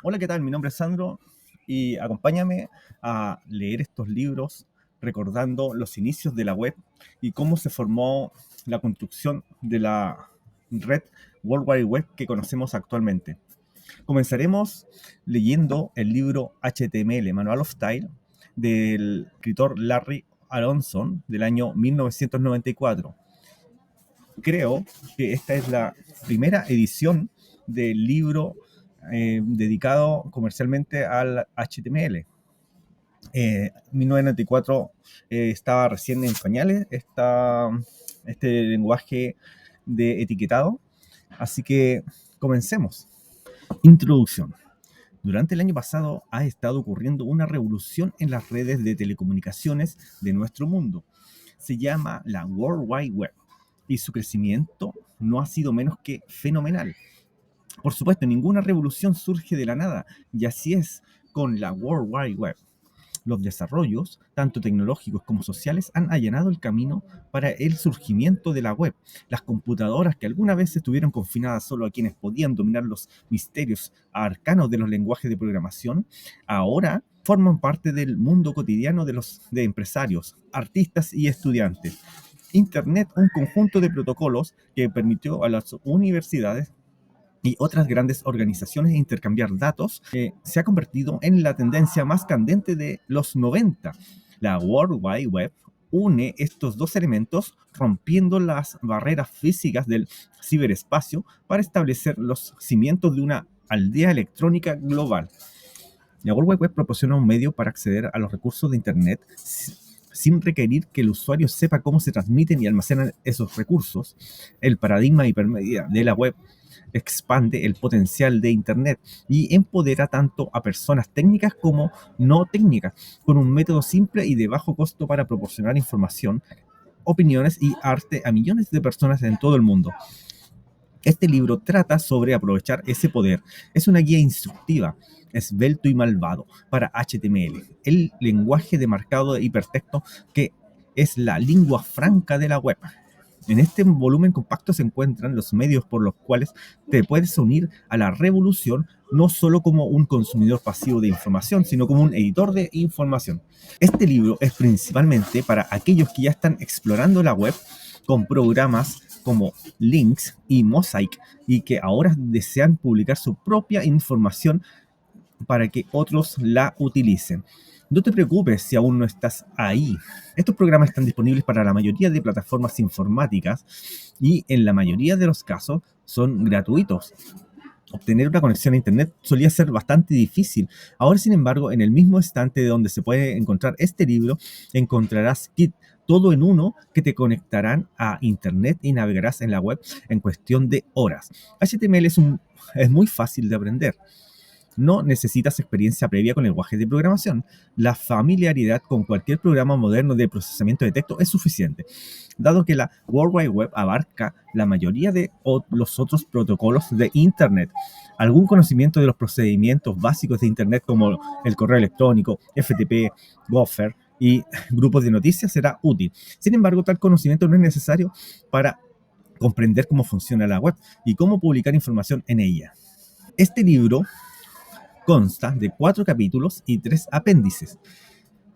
Hola, ¿qué tal? Mi nombre es Sandro y acompáñame a leer estos libros recordando los inicios de la web y cómo se formó la construcción de la red World Wide Web que conocemos actualmente. Comenzaremos leyendo el libro HTML, Manual of Style, del escritor Larry Aronson del año 1994. Creo que esta es la primera edición del libro dedicado comercialmente al HTML. 1994 estaba recién en pañales este lenguaje de etiquetado, así que comencemos. Introducción. Durante el año pasado ha estado ocurriendo una revolución en las redes de telecomunicaciones de nuestro mundo. Se llama la World Wide Web y su crecimiento no ha sido menos que fenomenal. Por supuesto, ninguna revolución surge de la nada, y así es con la World Wide Web. Los desarrollos, tanto tecnológicos como sociales, han allanado el camino para el surgimiento de la web. Las computadoras que alguna vez estuvieron confinadas solo a quienes podían dominar los misterios arcanos de los lenguajes de programación, ahora forman parte del mundo cotidiano de empresarios, artistas y estudiantes. Internet, un conjunto de protocolos que permitió a las universidades y otras grandes organizaciones intercambiar datos, se ha convertido en la tendencia más candente de los 90. La World Wide Web une estos dos elementos rompiendo las barreras físicas del ciberespacio para establecer los cimientos de una aldea electrónica global. La World Wide Web proporciona un medio para acceder a los recursos de Internet sin requerir que el usuario sepa cómo se transmiten y almacenan esos recursos. El paradigma hipermedia de la web expande el potencial de Internet y empodera tanto a personas técnicas como no técnicas, con un método simple y de bajo costo para proporcionar información, opiniones y arte a millones de personas en todo el mundo. Este libro trata sobre aprovechar ese poder. Es una guía instructiva, esbelto y malvado para HTML, el lenguaje de marcado de hipertexto que es la lengua franca de la web. En este volumen compacto se encuentran los medios por los cuales te puedes unir a la revolución, no solo como un consumidor pasivo de información, sino como un editor de información. Este libro es principalmente para aquellos que ya están explorando la web con programas como Lynx y Mosaic y que ahora desean publicar su propia información para que otros la utilicen. No te preocupes si aún no estás ahí. Estos programas están disponibles para la mayoría de plataformas informáticas y en la mayoría de los casos son gratuitos. Obtener una conexión a Internet solía ser bastante difícil. Ahora, sin embargo, en el mismo estante de donde se puede encontrar este libro, encontrarás Kit, todo en uno, que te conectarán a Internet y navegarás en la web en cuestión de horas. HTML es muy fácil de aprender. No necesitas experiencia previa con lenguajes de programación. La familiaridad con cualquier programa moderno de procesamiento de texto es suficiente, dado que la World Wide Web abarca la mayoría de los otros protocolos de Internet. Algún conocimiento de los procedimientos básicos de Internet como el correo electrónico, FTP, Gopher y grupos de noticias será útil. Sin embargo, tal conocimiento no es necesario para comprender cómo funciona la web y cómo publicar información en ella. Este libro consta de 4 capítulos y 3 apéndices.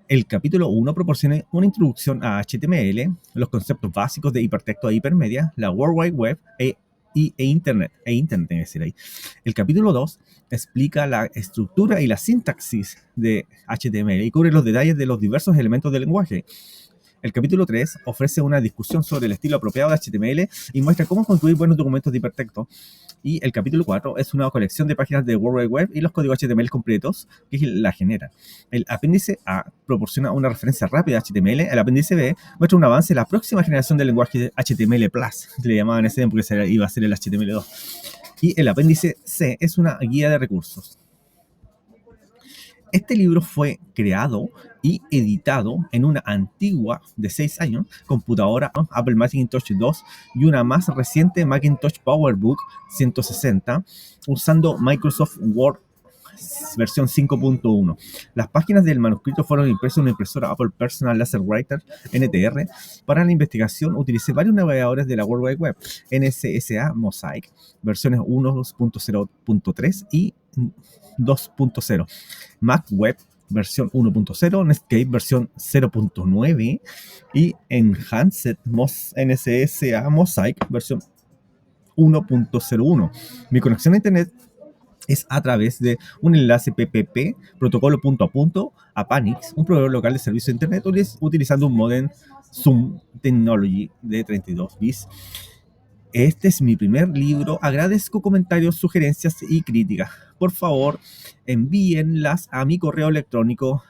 El capítulo 1 proporciona una introducción a HTML, los conceptos básicos de hipertexto e hipermedia, la World Wide Web e Internet, debe decir ahí. El capítulo 2 explica la estructura y la sintaxis de HTML y cubre los detalles de los diversos elementos del lenguaje. El capítulo 3 ofrece una discusión sobre el estilo apropiado de HTML y muestra cómo construir buenos documentos de hipertexto. Y el capítulo 4 es una colección de páginas de World Wide Web y los códigos HTML completos que la generan. El apéndice A proporciona una referencia rápida a HTML. El apéndice B muestra un avance de la próxima generación del lenguaje HTML+, que le llamaban ese porque iba a ser el HTML2. Y el apéndice C es una guía de recursos. Este libro fue creado y editado en una antigua de 6 años computadora Apple Macintosh 2 y una más reciente Macintosh PowerBook 160 usando Microsoft Word versión 5.1. Las páginas del manuscrito fueron impresas en una impresora Apple Personal Laser Writer NTR. Para la investigación utilicé varios navegadores de la World Wide Web, NSSA Mosaic, versiones 1.0.3 y 2.0, Mac Web versión 1.0, Netscape versión 0.9 y Enhanced NSSA Mosaic versión 1.01. Mi conexión a internet es a través de un enlace PPP, protocolo punto a punto, a Panix, un proveedor local de servicio de internet, utilizando un modem Zoom Technology de 32 bits. Este es mi primer libro. Agradezco comentarios, sugerencias y críticas. Por favor, envíenlas a mi correo electrónico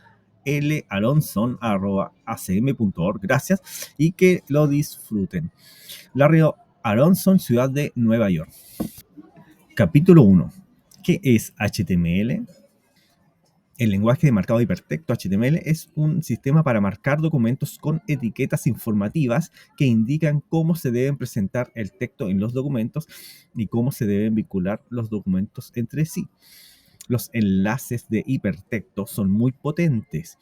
lalonson@acm.org. Gracias y que lo disfruten. Larry Aronson, Ciudad de Nueva York. Capítulo 1. ¿Qué es HTML? El lenguaje de marcado de hipertexto HTML es un sistema para marcar documentos con etiquetas informativas que indican cómo se deben presentar el texto en los documentos y cómo se deben vincular los documentos entre sí. Los enlaces de hipertexto son muy potentes.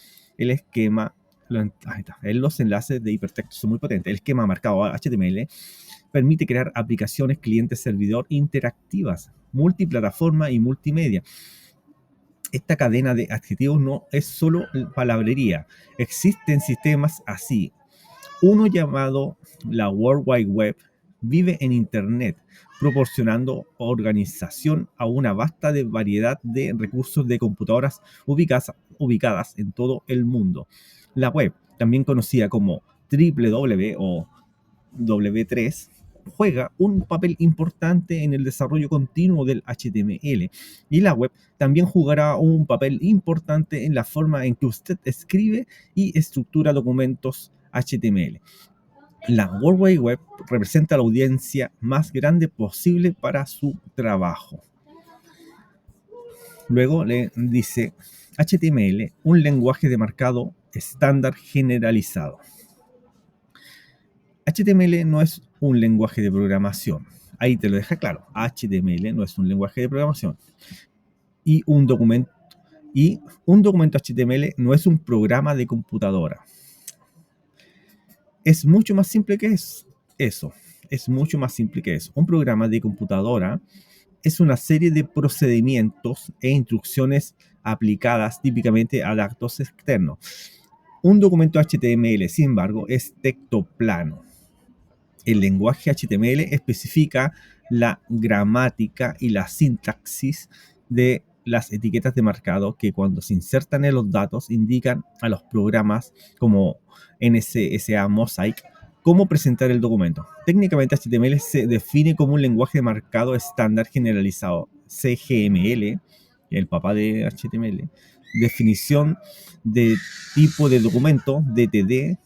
Los enlaces de hipertexto son muy potentes. El esquema marcado HTML permite crear aplicaciones cliente-servidor interactivas, multiplataforma y multimedia. Esta cadena de adjetivos no es solo palabrería. Existen sistemas así. Uno llamado la World Wide Web vive en Internet, proporcionando organización a una vasta variedad de recursos de computadoras ubicadas en todo el mundo. La web, también conocida como www o W3, juega un papel importante en el desarrollo continuo del HTML, y la web también jugará un papel importante en la forma en que usted escribe y estructura documentos HTML. La World Wide Web representa la audiencia más grande posible para su trabajo. Luego le dice HTML, un lenguaje de marcado estándar generalizado. HTML no es un lenguaje de programación. Ahí te lo deja claro. HTML no es un lenguaje de programación. Y un documento HTML no es un programa de computadora. Es mucho más simple que eso. Es mucho más simple que eso. Un programa de computadora es una serie de procedimientos e instrucciones aplicadas típicamente a datos externos. Un documento HTML, sin embargo, es texto plano. El lenguaje HTML especifica la gramática y la sintaxis de las etiquetas de marcado que, cuando se insertan en los datos, indican a los programas como NSSA Mosaic cómo presentar el documento. Técnicamente, HTML se define como un lenguaje de marcado estándar generalizado, CGML, el papá de HTML, definición de tipo de documento, DTD.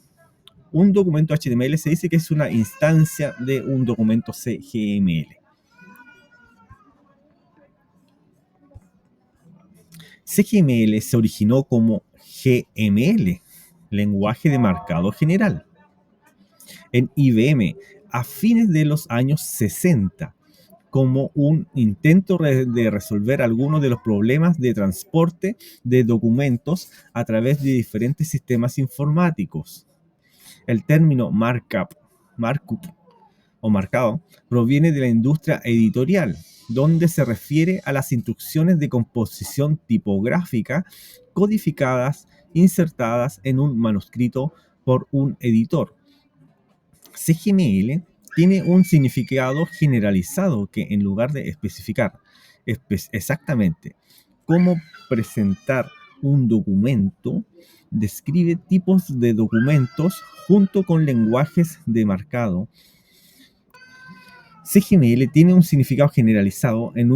Un documento HTML se dice que es una instancia de un documento CGML. CGML se originó como GML, lenguaje de marcado general, en IBM a fines de los años 60, como un intento de resolver algunos de los problemas de transporte de documentos a través de diferentes sistemas informáticos. El término markup o marcado proviene de la industria editorial, donde se refiere a las instrucciones de composición tipográfica codificadas, insertadas en un manuscrito por un editor. CGML tiene un significado generalizado que, en lugar de especificar exactamente cómo presentar un documento, describe tipos de documentos junto con lenguajes de marcado. CGML tiene un significado generalizado en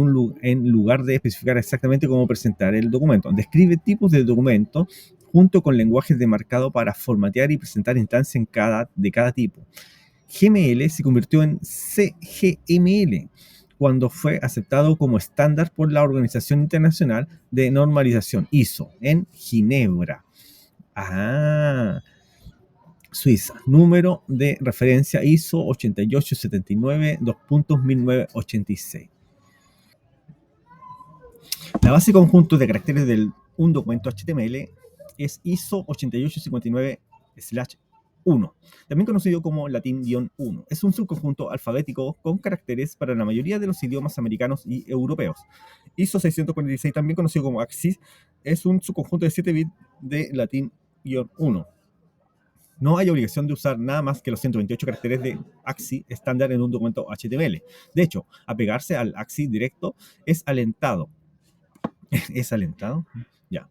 lugar de especificar exactamente cómo presentar el documento. Describe tipos de documentos junto con lenguajes de marcado para formatear y presentar instancias de cada tipo. GML se convirtió en CGML cuando fue aceptado como estándar por la Organización Internacional de Normalización, ISO, en Ginebra, Suiza. Número de referencia ISO 8879 2.1986. La base conjunto de caracteres de un documento HTML es ISO 8859/1, también conocido como latín-1. Es un subconjunto alfabético con caracteres para la mayoría de los idiomas americanos y europeos. ISO 646, también conocido como AXIS, es un subconjunto de 7 bits de latín-1. No hay obligación de usar nada más que los 128 caracteres de AXI estándar en un documento HTML. De hecho, apegarse al AXI directo es alentado. ¿Es alentado? Ya.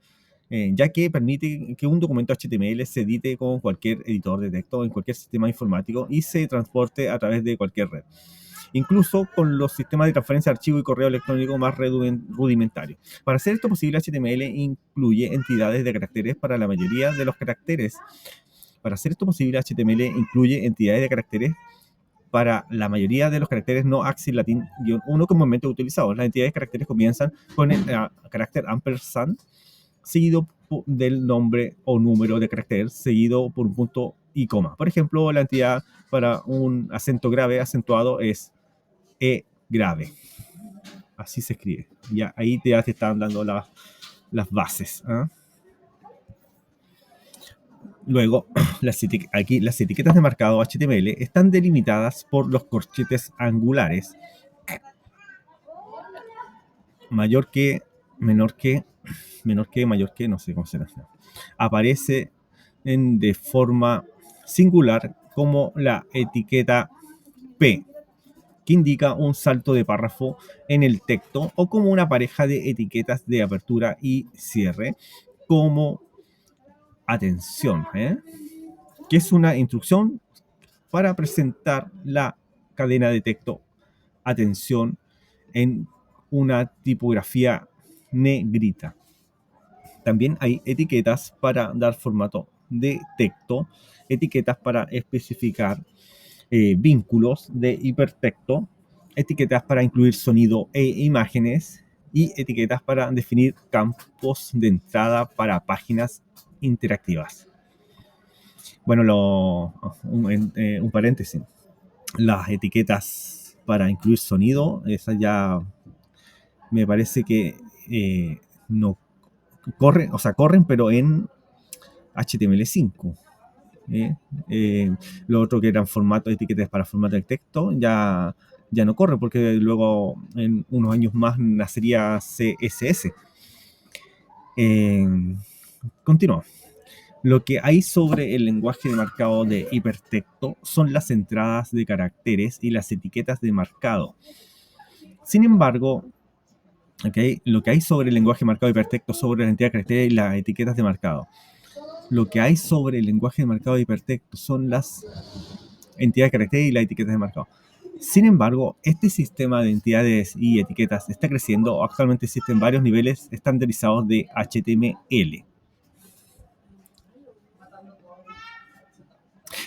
Ya que permite que un documento HTML se edite con cualquier editor de texto en cualquier sistema informático y se transporte a través de cualquier red, incluso con los sistemas de transferencia de archivo y correo electrónico más rudimentarios. Para hacer esto posible, HTML incluye entidades de caracteres para la mayoría de los caracteres. Para hacer esto posible, HTML incluye entidades de caracteres para la mayoría de los caracteres no AXI latín-1 comúnmente utilizados. Las entidades de caracteres comienzan con el carácter ampersand, seguido del nombre o número de carácter, seguido por un punto y coma. Por ejemplo, la entidad para un acento grave acentuado es E grave. Así se escribe. Ya ahí ya te están dando las bases. ¿Eh? Luego, aquí las etiquetas de marcado HTML están delimitadas por los corchetes angulares mayor que, menor que, mayor que, no sé cómo se llama. Aparece de forma singular como la etiqueta P, que indica un salto de párrafo en el texto, o como una pareja de etiquetas de apertura y cierre, como atención, que es una instrucción para presentar la cadena de texto atención en una tipografía negrita. También hay etiquetas para dar formato de texto, etiquetas para especificar vínculos de hipertexto, etiquetas para incluir sonido e imágenes y etiquetas para definir campos de entrada para páginas interactivas. Bueno, un paréntesis. Las etiquetas para incluir sonido, esas ya me parece que no corren, o sea, corren, pero en HTML5. Lo otro que eran etiquetas para formato de texto, ya no corre, porque luego en unos años más nacería CSS. Continúo. Lo que hay sobre el lenguaje de marcado de hipertexto son las entradas de caracteres y las etiquetas de marcado. Sin embargo, lo que hay sobre el lenguaje marcado de hipertexto, sobre la entidad de caracteres y las etiquetas de marcado. Lo que hay sobre el lenguaje de marcado de hipertexto son las entidades de caracteres y las etiquetas de marcado. Sin embargo, este sistema de entidades y etiquetas está creciendo. Actualmente existen varios niveles estandarizados de HTML.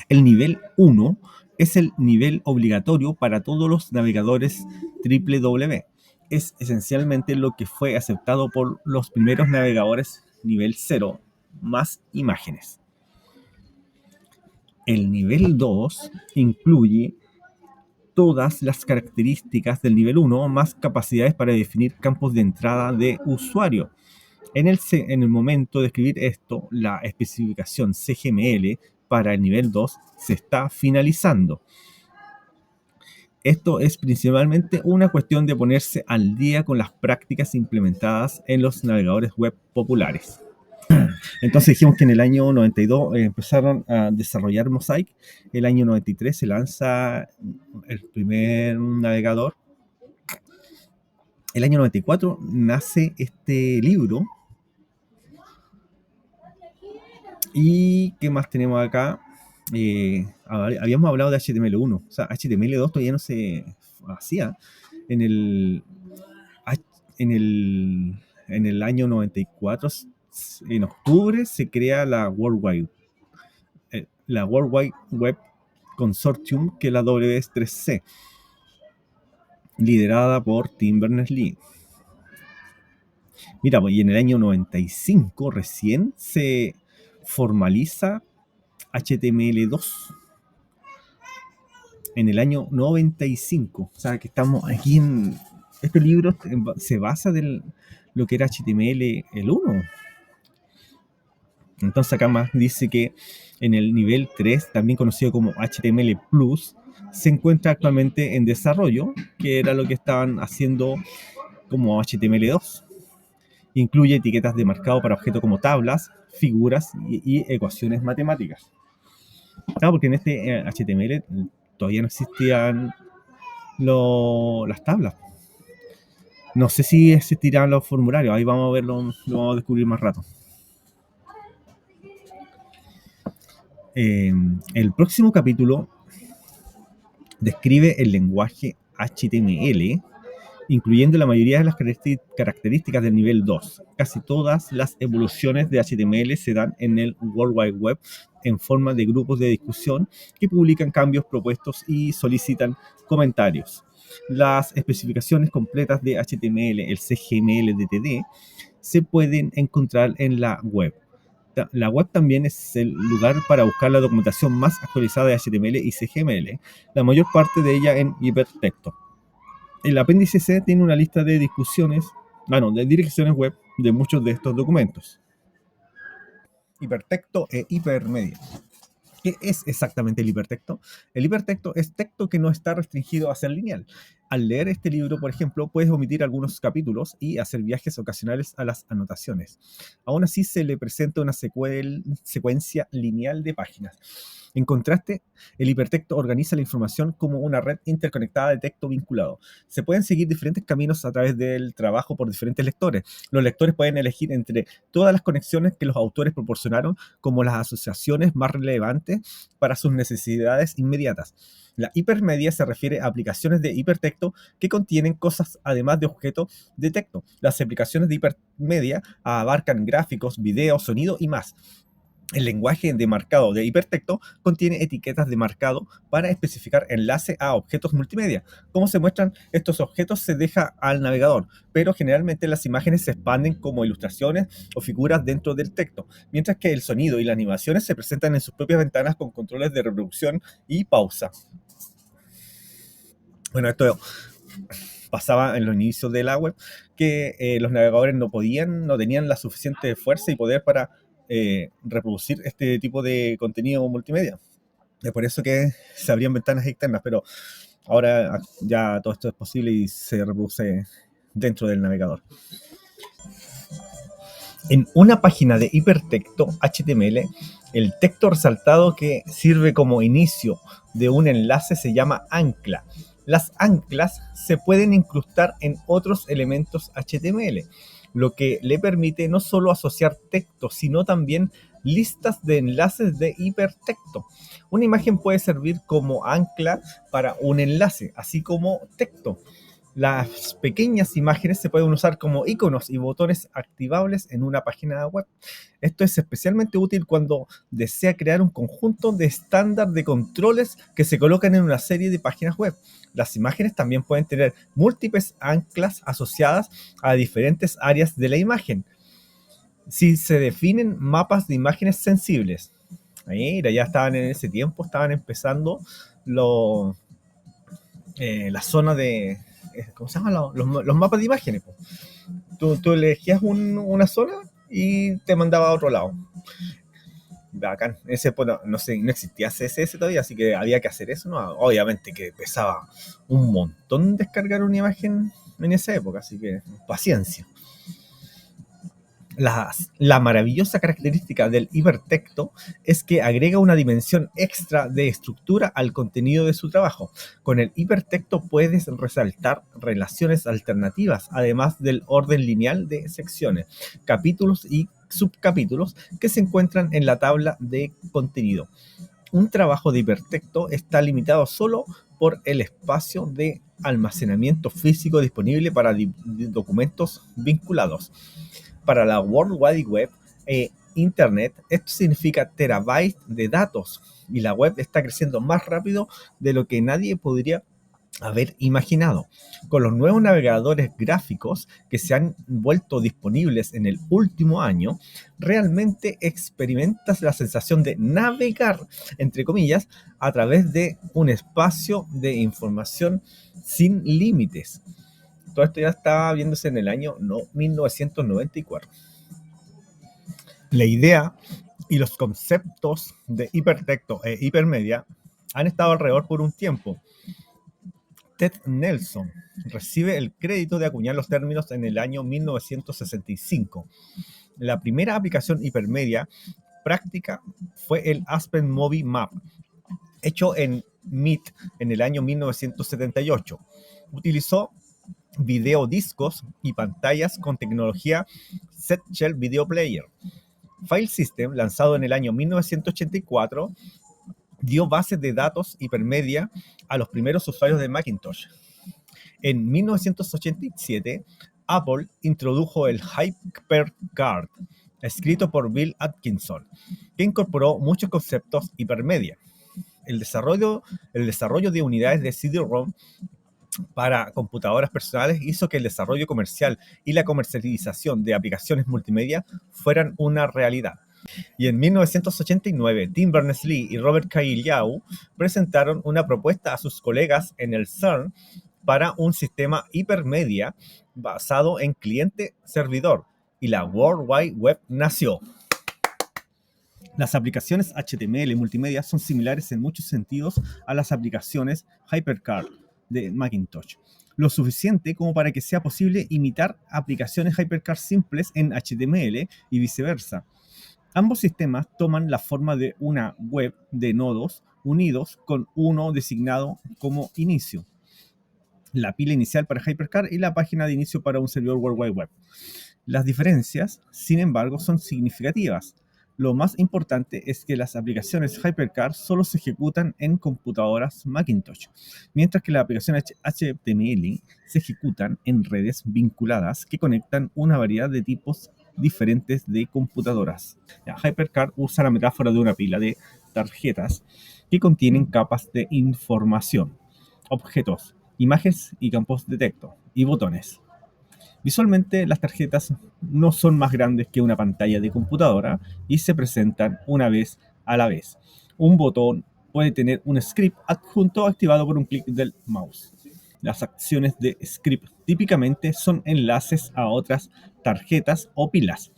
El nivel 1 es el nivel obligatorio para todos los navegadores www. Es esencialmente lo que fue aceptado por los primeros navegadores nivel 0, más imágenes. El nivel 2 incluye todas las características del nivel 1, más capacidades para definir campos de entrada de usuario. En el momento de escribir esto, la especificación CGML para el nivel 2 se está finalizando. Esto es principalmente una cuestión de ponerse al día con las prácticas implementadas en los navegadores web populares. Entonces dijimos que en el año 92 empezaron a desarrollar Mosaic. El año 93 se lanza el primer navegador. El año 94 nace este libro. ¿Y qué más tenemos acá? Habíamos hablado de HTML1. O sea, HTML2 todavía no se hacía. En el año 94, en octubre, se crea la World Wide Web Consortium, que es la WS3C, liderada por Tim Berners-Lee. Mira, y en el año 95 recién se formaliza HTML2. En el año 95. O sea, que estamos aquí en... Este libro se basa en lo que era HTML el 1. Entonces acá más dice que en el nivel 3, también conocido como HTML Plus, se encuentra actualmente en desarrollo, que era lo que estaban haciendo como HTML2. Incluye etiquetas de marcado para objetos como tablas, figuras y ecuaciones matemáticas. Claro, porque en este HTML todavía no existían las tablas. No sé si existirán los formularios, ahí vamos a verlo, lo vamos a descubrir más rato. El próximo capítulo describe el lenguaje HTML, incluyendo la mayoría de las características del nivel 2. Casi todas las evoluciones de HTML se dan en el World Wide Web en forma de grupos de discusión que publican cambios propuestos y solicitan comentarios. Las especificaciones completas de HTML, el CGML-DTD, se pueden encontrar en la web. La web también es el lugar para buscar la documentación más actualizada de HTML y CGML, la mayor parte de ella en hipertexto. El apéndice C tiene una lista de de direcciones web de muchos de estos documentos. Hipertexto e hipermedia. ¿Qué es exactamente el hipertexto? El hipertexto es texto que no está restringido a ser lineal. Al leer este libro, por ejemplo, puedes omitir algunos capítulos y hacer viajes ocasionales a las anotaciones. Aún así, se le presenta una secuencia lineal de páginas. En contraste, el hipertexto organiza la información como una red interconectada de texto vinculado. Se pueden seguir diferentes caminos a través del trabajo por diferentes lectores. Los lectores pueden elegir entre todas las conexiones que los autores proporcionaron como las asociaciones más relevantes para sus necesidades inmediatas. La hipermedia se refiere a aplicaciones de hipertexto que contienen cosas además de objetos de texto. Las aplicaciones de hipermedia abarcan gráficos, videos, sonido y más. El lenguaje de marcado de hipertexto contiene etiquetas de marcado para especificar enlace a objetos multimedia. Cómo se muestran estos objetos se deja al navegador, pero generalmente las imágenes se expanden como ilustraciones o figuras dentro del texto, mientras que el sonido y las animaciones se presentan en sus propias ventanas con controles de reproducción y pausa. Bueno, esto pasaba en los inicios de la web, que los navegadores no tenían la suficiente fuerza y poder para reproducir este tipo de contenido multimedia. Es por eso que se abrían ventanas externas, pero ahora ya todo esto es posible y se reproduce dentro del navegador. En una página de hipertexto HTML, el texto resaltado que sirve como inicio de un enlace se llama ancla. Las anclas se pueden incrustar en otros elementos HTML, lo que le permite no solo asociar texto, sino también listas de enlaces de hipertexto. Una imagen puede servir como ancla para un enlace, así como texto. Las pequeñas imágenes se pueden usar como iconos y botones activables en una página web. Esto es especialmente útil cuando desea crear un conjunto de estándar de controles que se colocan en una serie de páginas web. Las imágenes también pueden tener múltiples anclas asociadas a diferentes áreas de la imagen. Si se definen mapas de imágenes sensibles. Mira, ya estaban en ese tiempo, estaban empezando la zona de... ¿Cómo se llama? Los mapas de imágenes. Tú elegías una zona y te mandaba a otro lado. Bacán. Ese, bueno, no existía CSS todavía, así que había que hacer eso, ¿no? Obviamente que pesaba un montón descargar una imagen en esa época, así que paciencia. La maravillosa característica del hipertexto es que agrega una dimensión extra de estructura al contenido de su trabajo. Con el hipertexto puedes resaltar relaciones alternativas, además del orden lineal de secciones, capítulos y subcapítulos que se encuentran en la tabla de contenido. Un trabajo de hipertexto está limitado solo por el espacio de almacenamiento físico disponible para documentos vinculados. Para la World Wide Web Internet, esto significa terabytes de datos y la web está creciendo más rápido de lo que nadie podría haber imaginado. Con los nuevos navegadores gráficos que se han vuelto disponibles en el último año, realmente experimentas la sensación de navegar, entre comillas, a través de un espacio de información sin límites. Todo esto ya estaba viéndose en el año 1994. La idea y los conceptos de hipertexto e hipermedia han estado alrededor por un tiempo, Ted Nelson recibe el crédito de acuñar los términos en el año 1965. La primera aplicación hipermedia práctica fue el Aspen Movie Map, hecho en MIT en el año 1978. Utilizó videodiscos y pantallas con tecnología Set Shell Video Player. File System, lanzado en el año 1984, dio bases de datos hipermedia a los primeros usuarios de Macintosh. En 1987, Apple introdujo el HyperCard, escrito por Bill Atkinson, que incorporó muchos conceptos hipermedia. El desarrollo de unidades de CD-ROM para computadoras personales hizo que el desarrollo comercial y la comercialización de aplicaciones multimedia fueran una realidad. Y en 1989, Tim Berners-Lee y Robert Kagiliau presentaron una propuesta a sus colegas en el CERN para un sistema hipermedia basado en cliente-servidor, y la World Wide Web nació. Las aplicaciones HTML multimedia son similares en muchos sentidos a las aplicaciones HyperCard de Macintosh, lo suficiente como para que sea posible imitar aplicaciones HyperCard simples en HTML y viceversa. Ambos sistemas toman la forma de una web de nodos unidos con uno designado como inicio, la pila inicial para HyperCard y la página de inicio para un servidor World Wide Web. Las diferencias, sin embargo, son significativas. Lo más importante es que las aplicaciones HyperCard solo se ejecutan en computadoras Macintosh, mientras que las aplicaciones HTML se ejecutan en redes vinculadas que conectan una variedad de tipos diferentes de computadoras. HyperCard usa la metáfora de una pila de tarjetas que contienen capas de información, objetos, imágenes y campos de texto, y botones. Visualmente, las tarjetas no son más grandes que una pantalla de computadora y se presentan una vez a la vez. Un botón puede tener un script adjunto activado por un clic del mouse. Las acciones de script típicamente son enlaces a otras tarjetas o pilas.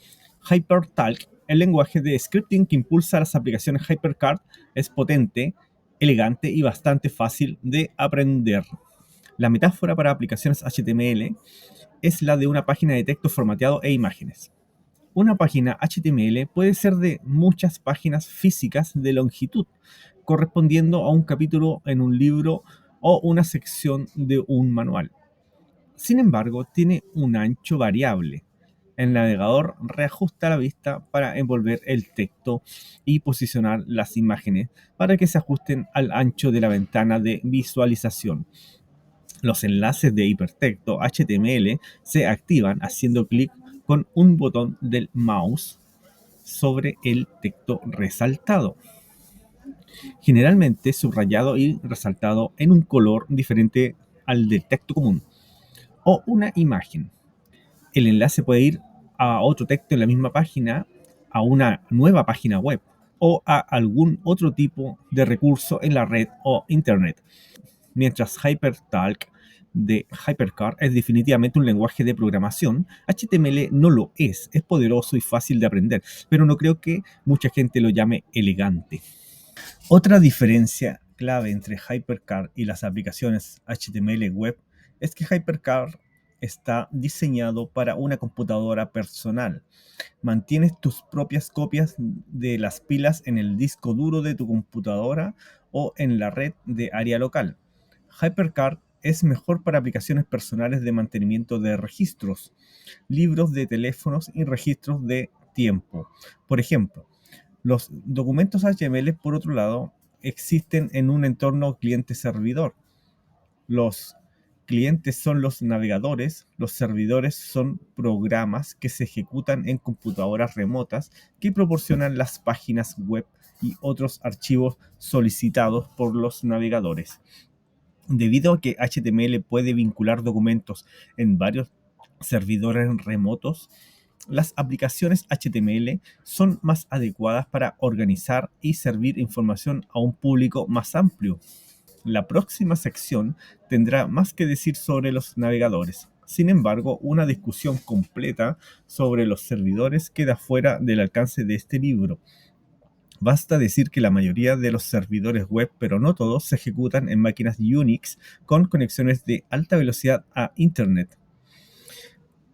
HyperTalk, el lenguaje de scripting que impulsa las aplicaciones HyperCard, es potente, elegante y bastante fácil de aprender. La metáfora para aplicaciones HTML es la de una página de texto formateado e imágenes. Una página HTML puede ser de muchas páginas físicas de longitud, correspondiendo a un capítulo en un libro o una sección de un manual. Sin embargo, tiene un ancho variable. El navegador reajusta la vista para envolver el texto y posicionar las imágenes para que se ajusten al ancho de la ventana de visualización. Los enlaces de hipertexto HTML se activan haciendo clic con un botón del mouse sobre el texto resaltado, generalmente subrayado y resaltado en un color diferente al del texto común, o una imagen. El enlace puede ir a otro texto en la misma página, a una nueva página web, o a algún otro tipo de recurso en la red o internet. Mientras HyperTalk de HyperCard es definitivamente un lenguaje de programación, HTML no lo es poderoso y fácil de aprender, pero no creo que mucha gente lo llame elegante. Otra diferencia clave entre HyperCard y las aplicaciones HTML web es que HyperCard está diseñado para una computadora personal. Mantienes tus propias copias de las pilas en el disco duro de tu computadora o en la red de área local. HyperCard es mejor para aplicaciones personales de mantenimiento de registros, libros de teléfonos y registros de tiempo. Por ejemplo, los documentos HTML, por otro lado, existen en un entorno cliente-servidor. Los clientes son los navegadores, los servidores son programas que se ejecutan en computadoras remotas que proporcionan las páginas web y otros archivos solicitados por los navegadores. Debido a que HTML puede vincular documentos en varios servidores remotos, las aplicaciones HTML son más adecuadas para organizar y servir información a un público más amplio. La próxima sección tendrá más que decir sobre los navegadores. Sin embargo, una discusión completa sobre los servidores queda fuera del alcance de este libro. Basta decir que la mayoría de los servidores web, pero no todos, se ejecutan en máquinas Unix con conexiones de alta velocidad a Internet.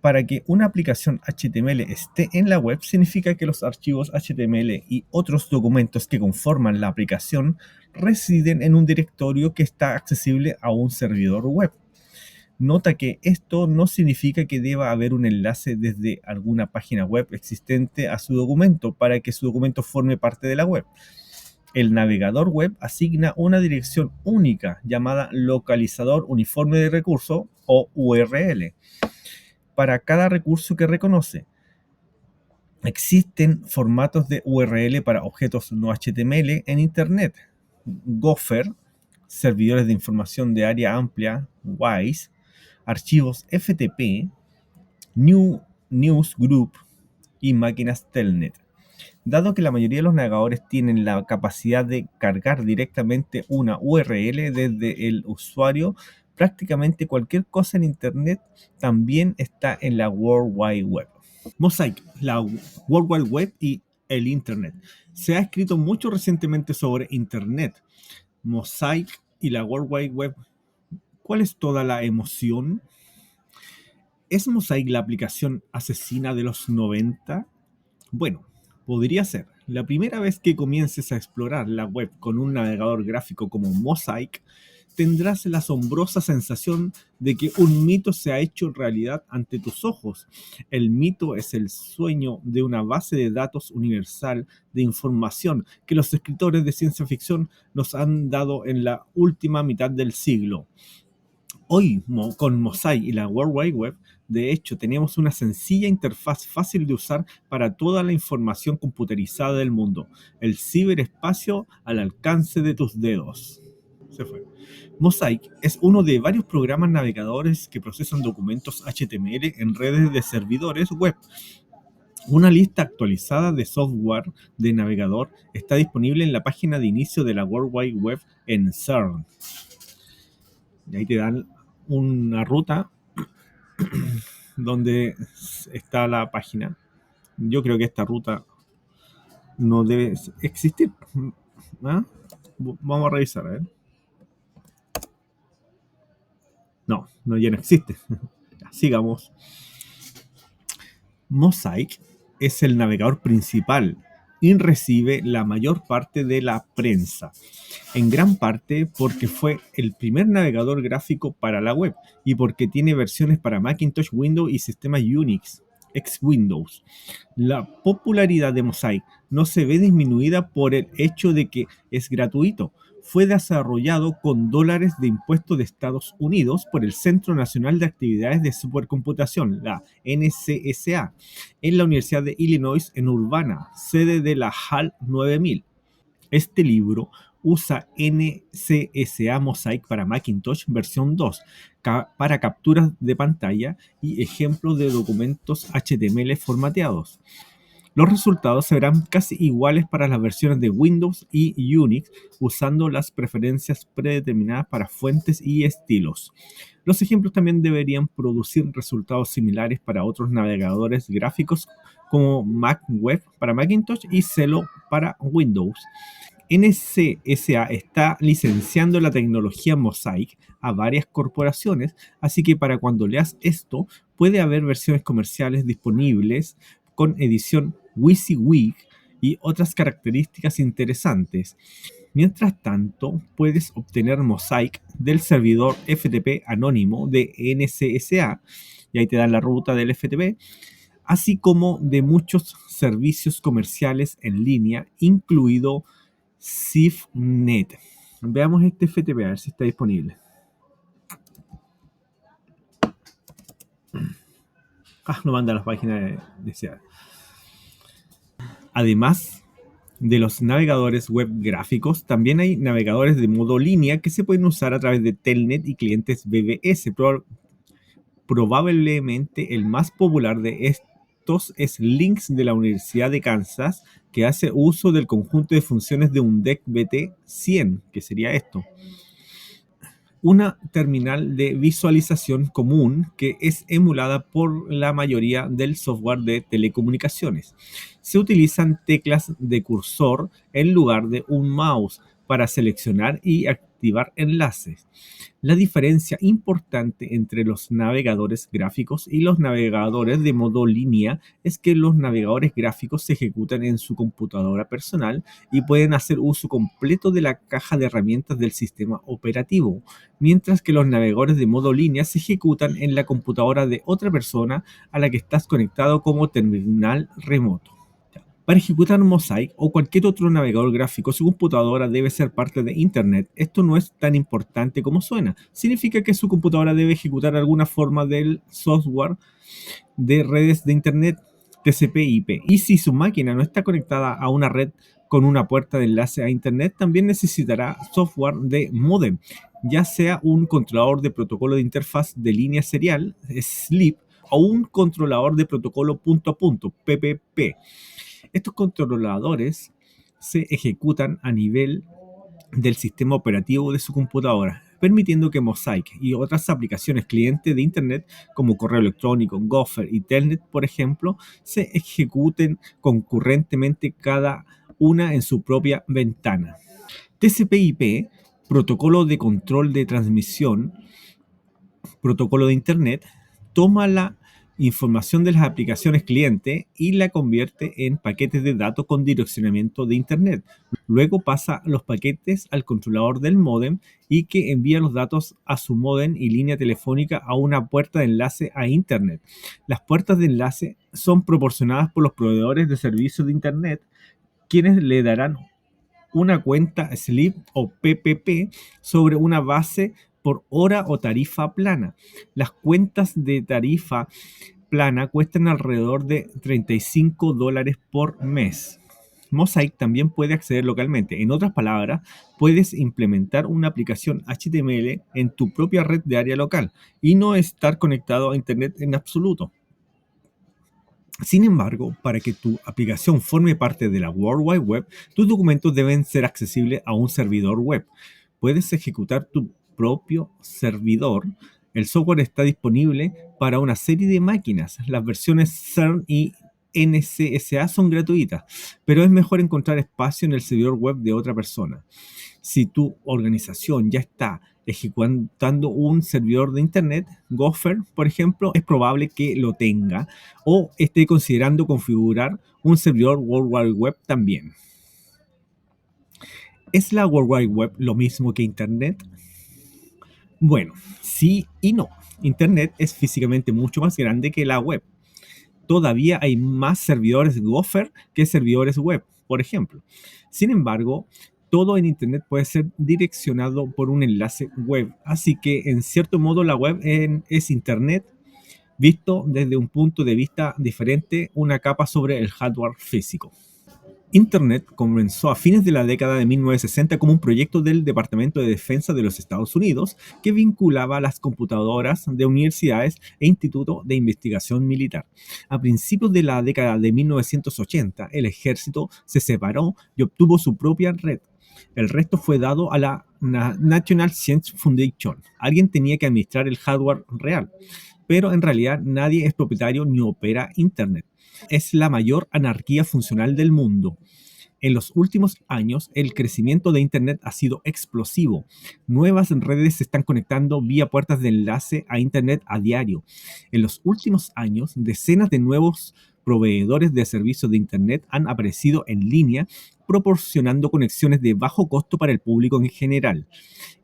Para que una aplicación HTML esté en la web, significa que los archivos HTML y otros documentos que conforman la aplicación residen en un directorio que está accesible a un servidor web. Nota que esto no significa que deba haber un enlace desde alguna página web existente a su documento para que su documento forme parte de la web. El navegador web asigna una dirección única llamada localizador uniforme de recurso o URL para cada recurso que reconoce. Existen formatos de URL para objetos no HTML en Internet. Gopher, servidores de información de área amplia, WISE, archivos FTP, Newsgroup y máquinas Telnet. Dado que la mayoría de los navegadores tienen la capacidad de cargar directamente una URL desde el usuario, prácticamente cualquier cosa en Internet también está en la World Wide Web. Mosaic, la World Wide Web y el Internet. Se ha escrito mucho recientemente sobre Internet. Mosaic y la World Wide Web. ¿Cuál es toda la emoción? ¿Es Mosaic la aplicación asesina de los 90? Bueno, podría ser. La primera vez que comiences a explorar la web con un navegador gráfico como Mosaic, tendrás la asombrosa sensación de que un mito se ha hecho realidad ante tus ojos. El mito es el sueño de una base de datos universal de información que los escritores de ciencia ficción nos han dado en la última mitad del siglo. Hoy, con Mosaic y la World Wide Web, de hecho, tenemos una sencilla interfaz fácil de usar para toda la información computerizada del mundo. El ciberespacio al alcance de tus dedos. Se fue. Mosaic es uno de varios programas navegadores que procesan documentos HTML en redes de servidores web. Una lista actualizada de software de navegador está disponible en la página de inicio de la World Wide Web en CERN. Y ahí te dan una ruta donde está la página. Yo creo que esta ruta no debe existir. ¿Ah? Vamos a revisar, a ver. No, ya no existe. Sigamos. Mosaic es el navegador principal y recibe la mayor parte de la prensa, en gran parte porque fue el primer navegador gráfico para la web y porque tiene versiones para Macintosh, Windows y sistemas Unix, ex-Windows. La popularidad de Mosaic no se ve disminuida por el hecho de que es gratuito. Fue desarrollado con dólares de impuestos de Estados Unidos por el Centro Nacional de Actividades de Supercomputación, la NCSA, en la Universidad de Illinois en Urbana, sede de la HAL 9000. Este libro usa NCSA Mosaic para Macintosh versión 2 para capturas de pantalla y ejemplos de documentos HTML formateados. Los resultados se verán casi iguales para las versiones de Windows y Unix, usando las preferencias predeterminadas para fuentes y estilos. Los ejemplos también deberían producir resultados similares para otros navegadores gráficos como MacWeb para Macintosh y Zello para Windows. NCSA está licenciando la tecnología Mosaic a varias corporaciones, así que para cuando leas esto puede haber versiones comerciales disponibles con edición WYSIWYG y otras características interesantes. Mientras tanto, puedes obtener Mosaic del servidor FTP anónimo de NCSA, y ahí te dan la ruta del FTP, así como de muchos servicios comerciales en línea, incluido SafeNet. Veamos este FTP, a ver si está disponible. No manda a las páginas deseadas. Además de los navegadores web gráficos, también hay navegadores de modo línea que se pueden usar a través de Telnet y clientes BBS. Probablemente el más popular de estos es Lynx de la Universidad de Kansas, que hace uso del conjunto de funciones de un DEC BT 100, que sería esto. una terminal de visualización común que es emulada por la mayoría del software de telecomunicaciones. Se utilizan teclas de cursor en lugar de un mouse para seleccionar y activar enlaces. La diferencia importante entre los navegadores gráficos y los navegadores de modo línea es que los navegadores gráficos se ejecutan en su computadora personal y pueden hacer uso completo de la caja de herramientas del sistema operativo, mientras que los navegadores de modo línea se ejecutan en la computadora de otra persona a la que estás conectado como terminal remoto. Para ejecutar Mosaic o cualquier otro navegador gráfico, su computadora debe ser parte de Internet. Esto no es tan importante como suena. Significa que su computadora debe ejecutar alguna forma del software de redes de Internet TCP/IP. Y si su máquina no está conectada a una red con una puerta de enlace a Internet, también necesitará software de módem, ya sea un controlador de protocolo de interfaz de línea serial, SLIP, o un controlador de protocolo punto a punto, PPP. Estos controladores se ejecutan a nivel del sistema operativo de su computadora, permitiendo que Mosaic y otras aplicaciones cliente de Internet como correo electrónico, Gopher y Telnet, por ejemplo, se ejecuten concurrentemente cada una en su propia ventana. TCP/IP, protocolo de control de transmisión, protocolo de Internet, toma la información de las aplicaciones cliente y la convierte en paquetes de datos con direccionamiento de Internet. Luego pasa los paquetes al controlador del módem y que envía los datos a su módem y línea telefónica a una puerta de enlace a Internet. Las puertas de enlace son proporcionadas por los proveedores de servicios de Internet, quienes le darán una cuenta SLIP o PPP sobre una base por hora o tarifa plana. Las cuentas de tarifa plana cuestan alrededor de $35 por mes. Mosaic también puede acceder localmente. En otras palabras, puedes implementar una aplicación HTML en tu propia red de área local y no estar conectado a Internet en absoluto. Sin embargo, para que tu aplicación forme parte de la World Wide Web, tus documentos deben ser accesibles a un servidor web. Puedes ejecutar tu propio servidor. El software está disponible para una serie de máquinas. Las versiones CERN y NCSA son gratuitas, pero es mejor encontrar espacio en el servidor web de otra persona. Si tu organización ya está ejecutando un servidor de Internet, Gopher, por ejemplo, es probable que lo tenga o esté considerando configurar un servidor World Wide Web también. ¿Es la World Wide Web lo mismo que Internet? Bueno, sí y no. Internet es físicamente mucho más grande que la web. Todavía hay más servidores Gopher que servidores web, por ejemplo. Sin embargo, todo en Internet puede ser direccionado por un enlace web. Así que, en cierto modo, la web es Internet visto desde un punto de vista diferente, una capa sobre el hardware físico. Internet comenzó a fines de la década de 1960 como un proyecto del Departamento de Defensa de los Estados Unidos que vinculaba las computadoras de universidades e institutos de investigación militar. A principios de la década de 1980, el ejército se separó y obtuvo su propia red. El resto fue dado a la National Science Foundation. Alguien tenía que administrar el hardware real, pero en realidad nadie es propietario ni opera Internet. Es la mayor anarquía funcional del mundo. En los últimos años, el crecimiento de Internet ha sido explosivo. Nuevas redes se están conectando vía puertas de enlace a Internet a diario. En los últimos años, decenas de nuevos proveedores de servicios de Internet han aparecido en línea, proporcionando conexiones de bajo costo para el público en general.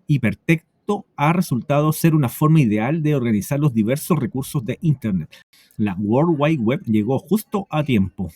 Hipertexto ha resultado ser una forma ideal de organizar los diversos recursos de Internet. La World Wide Web llegó justo a tiempo.